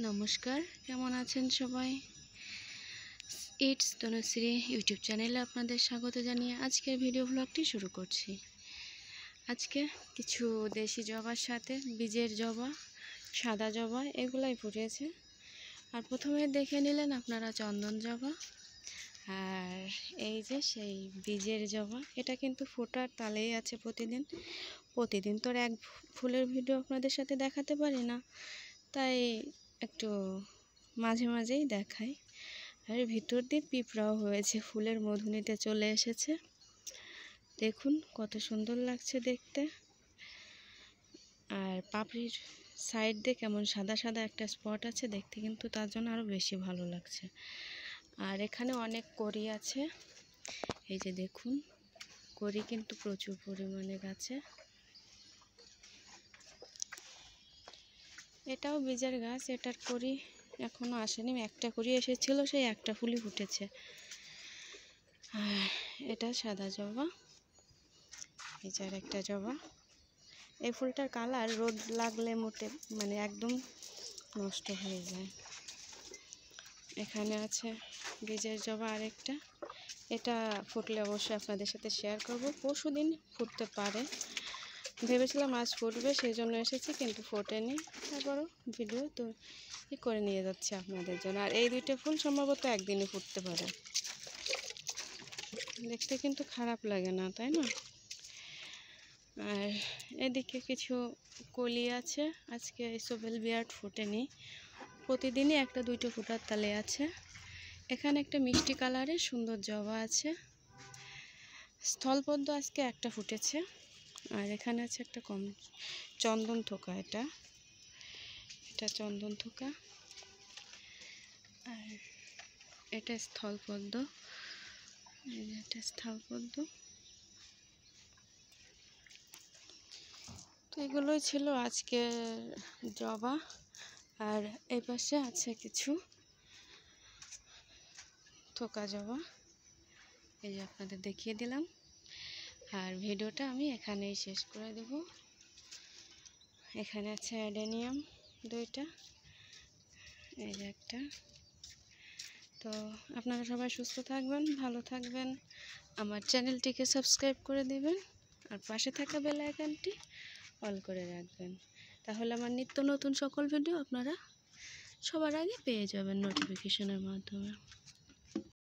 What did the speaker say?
নমস্কার, কেমন আছেন সবাই? ইটস তনুশ্রী ইউটিউব চ্যানেলে আপনাদের স্বাগত জানিয়ে আজকের ভিডিও ব্লগটি শুরু করছি। আজকে কিছু দেশি জবার সাথে বীজের জবা, সাদা জবা এগুলাই ফুটেছে। আর প্রথমে দেখে নিলেন আপনারা চন্দন জবা, আর এই যে সেই বীজের জবা। এটা কিন্তু ফোটার তালেই আছে প্রতিদিন তো এক ফুলের ভিডিও আপনাদের সাথে দেখাতে পারি না, তাই একটু মাঝে মাঝেই দেখাই। আর ভিতর দিয়ে পিঁপড়াও হয়েছে, ফুলের মধু নিতে চলে এসেছে। দেখুন কত সুন্দর লাগছে দেখতে। আর পাপড়ির সাইড দিয়ে কেমন সাদা সাদা একটা স্পট আছে, দেখতে কিন্তু তার জন্য আরও বেশি ভালো লাগছে। আর এখানে অনেক কড়ি আছে, এই যে দেখুন কড়ি কিন্তু প্রচুর পরিমাণে গাছে। এটাও বীজের গাছ, এটার কড়ি এখনও আসেনি, একটা কড়ি এসেছিল, সেই একটা ফুলই ফুটেছে। আর এটা সাদা জবা, এই যে একটা জবা। এই ফুলটার কালার রোদ লাগলে মোটে একদম নষ্ট হয়ে যায়। এখানে আছে বীজের জবা আরেকটা, এটা ফুটলে অবশ্যই আপনাদের সাথে শেয়ার করব। পরশুদিন ফুটতে পারে, ভেবেছিলাম আজ ফুটবে সেই জন্য এসেছি, কিন্তু ফোটেনি। তারপরও ভিডিও তো করে নিয়ে যাচ্ছে আপনাদের জন্য। আর এই দুইটা ফুল সম্ভবত একদিনে ফুটতে পারে, দেখতে কিন্তু খারাপ লাগে না, তাই না? আর এদিকে কিছু কলি আছে, আজকে সোবেল বিয়ার্ড ফুটেনি, প্রতিদিনই একটা দুইটা ফুটার তালে আছে। এখানে একটা মিষ্টি কালারের সুন্দর জবা আছে, স্থলপদ্ম আজকে একটা ফুটেছে। আর এখানে আছে একটা চন্দন থোকা, এটা চন্দন থোকা। আর এটা স্থলপদ্ম, এটা স্থলপদ্ম। তো এগুলোই ছিল আজকের জবা। আর এই পাশে আছে কিছু থোকা জবা, এই যে আপনাদের দেখিয়ে দিলাম। আর ভিডিওটা আমি এখানেই শেষ করে দেব। এখানে আছে অ্যাডেনিয়াম দুইটা, এই যে একটা। তো আপনারা সবাই সুস্থ থাকবেন, ভালো থাকবেন, আমার চ্যানেলটিকে সাবস্ক্রাইব করে দিবেন, আর পাশে থাকা বেল আইকনটি অল করে রাখবেন। তাহলে আমার নিত্য নতুন সকল ভিডিও আপনারা সবার আগে পেয়ে যাবেন নোটিফিকেশনের মাধ্যমে।